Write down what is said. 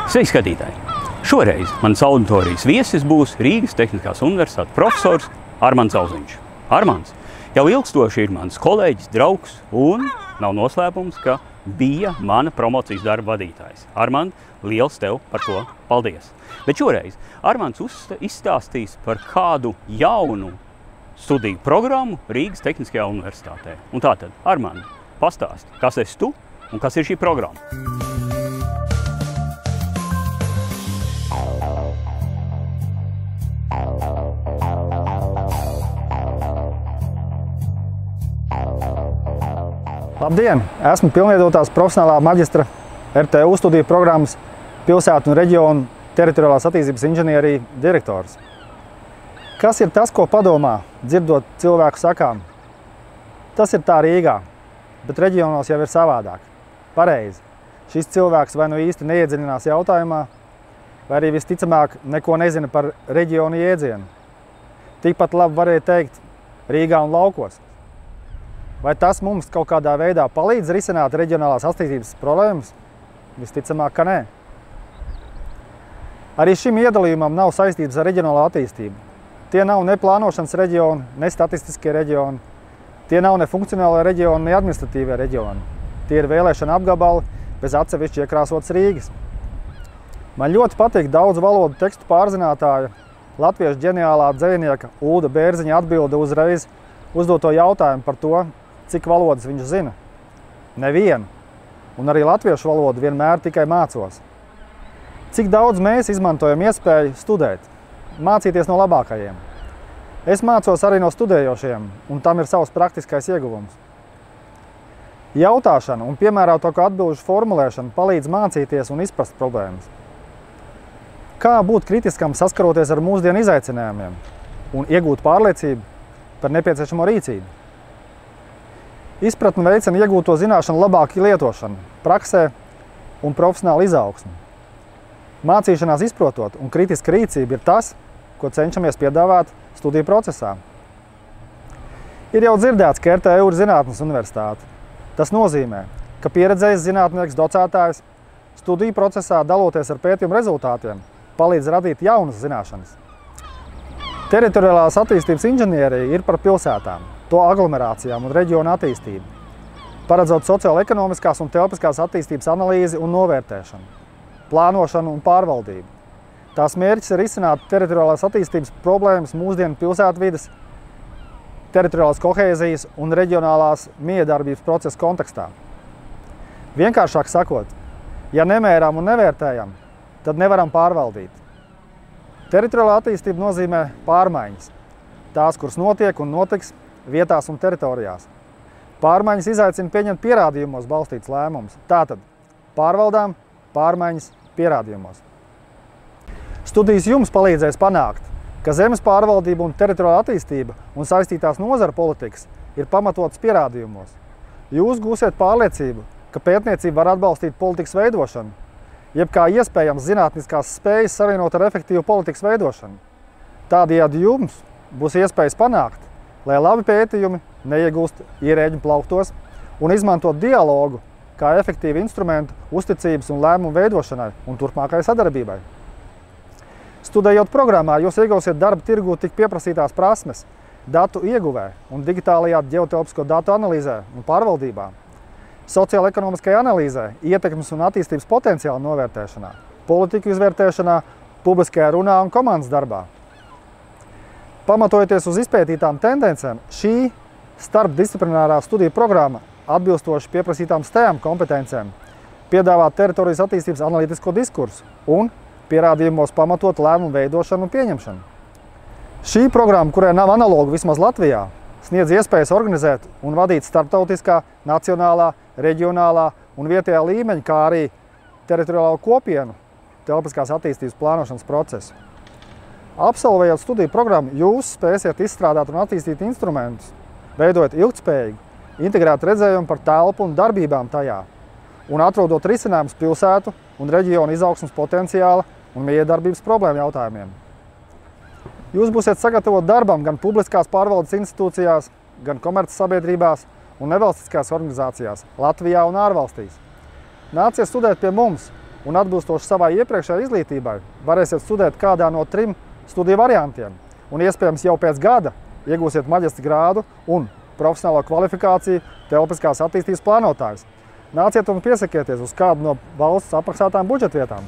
Sveiki, skatītāji! Šoreiz mans auditorijas viesis būs Rīgas Tehniskās Universitātes profesors Armands Auziņš. Armands jau ilgstoši ir mans kolēģis, draugs un nav noslēpums, ka bija mana promocijas darba vadītājs. Armand, liels tev par to paldies! Bet šoreiz Armands izstāstīs par kādu jaunu studiju programmu Rīgas Tehniskajā Universitātē. Un tātad, Armand, pastāsti, kas esi tu un kas ir šī programma? Labdien! Esmu pilnveidotās profesionālā maģistra RTU studiju programmas pilsētu un reģionu teritoriālās attīstības inženierija direktors. Kas ir tas, ko padomā, dzirdot cilvēku sakām? Tas ir tā Rīgā, bet reģionos jau ir savādāk. Pareizi. Šis cilvēks vai nu īsti neiedziļinās jautājumā, vai arī visticamāk neko nezina par reģionu jēdzienu. Tikpat labi varēja teikt Rīgā un laukos. Vai tas mums kaut kādā veidā palīdz risināt reģionālās attīstības problēmas? Visticamāk, ka nē. Arī šim iedalījumam nav saistības ar reģionālo attīstību. Tie nav ne plānošanas reģioni, ne statistiskie reģioni. Tie nav ne funkcionālie reģioni, ne administratīvie reģioni. Tie ir vēlēšana apgabali bez atsevišķi iekrāsotas Rīgas. Man ļoti patīk daudz valodu tekstu pārzinātāja, latviešu ģeniālā dzejnieka Ulda Bērziņa atbilde uzreiz uzdoto jautājumu par to, cik valodas viņš zina. Nevienu. Un arī latviešu valodu vienmēr tikai mācos. Cik daudz mēs izmantojam iespēju studēt, mācīties no labākajiem. Es mācos arī no studējošiem, un tam ir savs praktiskais ieguvums. Jautāšana un piemērotāko atbilžu formulēšana palīdz mācīties un izprast problēmas. Kā būt kritiskam saskaroties ar mūsdienu izaicinājumiem un iegūt pārliecību par nepieciešamo rīcību? Izpratni veicina iegūto zināšanu labāku lietošanu, praksē un profesionālu izaugsmu. Mācīšanās izprotot un kritiska rīcība ir tas, ko cenšamies piedāvāt studiju procesā. Ir jau dzirdēts, ka RTU ir zinātnes universitāte. Tas nozīmē, ka pieredzējis zinātnieks, docētājs studiju procesā daloties ar pētījumu rezultātiem palīdz radīt jaunas zināšanas. Teritoriālās attīstības inženierija ir par pilsētām, to aglomerācijām un reģionu attīstību, paredzot sociālo-ekonomiskās un telpiskās attīstības analīzi un novērtēšanu, plānošanu un pārvaldību. Tās mērķis ir izsināt teritoriālās attīstības problēmas mūsdienu pilsētvides, teritoriālās kohēzijas un reģionālās miedarbības procesa kontekstā. Vienkāršāk sakot, ja nemērām un nevērtējam, tad nevaram pārvaldīt. Teritoriālā attīstība nozīmē pārmaiņas. Tās, kuras notiek un notiks vietās un teritorijās. Pārmaiņas izaicina pieņemt pierādījumos balstīts lēmums. Tātad pārvaldām pārmaiņas pierādījumos. Studijas jums palīdzēs panākt, ka zemes pārvaldība un teritoriālā attīstība un saistītās nozara politikas ir pamatotas pierādījumos. Jūs gūsiet pārliecību, ka pētniecība var atbalstīt politikas veidošanu, jeb kā iespējams zinātniskās spējas savienot ar efektīvu politikas veidošanu. Tādējādi jums būs iespējas panākt, lai labi pētījumi neiegūst ierēģu plauktos un izmantot dialogu kā efektīvu instrumentu uzticības un lēmumu veidošanai un turpmākai sadarbībai. Studējot programmā, jūs iegūsiet darba tirgū tik pieprasītās prasmes datu ieguvē un digitālajā ģeotelpisko datu analīzē un pārvaldībā, sociālo-ekonomiskajā analīzē, ietekmes un attīstības potenciāla novērtēšanā, politiku izvērtēšanā, publiskajā runā un komandas darbā. Pamatojoties uz izpētītām tendencēm, šī starpdisciplinārā studiju programma atbilstoši pieprasītām STEM kompetencēm piedāvā teritorijas attīstības analītisko diskursu un pierādījumos pamatot lēmumu veidošanu un pieņemšanu. Šī programma, kurai nav analogu vismaz Latvijā, sniedz iespējas organizēt un vadīt starptautiskā, nacionālā, reģionālā un vietējā līmeņa, kā arī teritoriālo kopienu telpiskās attīstības plānošanas procesu. Absolvējot studiju programmu, jūs spēsiet izstrādāt un attīstīt instrumentus, veidojot ilgtspējīgu, integrētu redzējumu par telpu un darbībām tajā un atrodot risinājumus pilsētu un reģionu izaugsmes potenciāla un miedarbības problēmu jautājumiem. Jūs būsiet sagatavot darbam gan publiskās pārvaldes institūcijās, gan komerces sabiedrībās un nevalstiskās organizācijās Latvijā un ārvalstīs. Nāciet studēt pie mums un atbilstoši savai iepriekšējai izglītībai varēsiet studēt kādā no 3 studiju variantiem. Un iespējams jau pēc gada iegūsiet maģistra grādu un profesionālo kvalifikāciju telpiskās attīstības plānotājs. Nāciet un piesakieties uz kādu no valsts apmaksātām budžetvietām.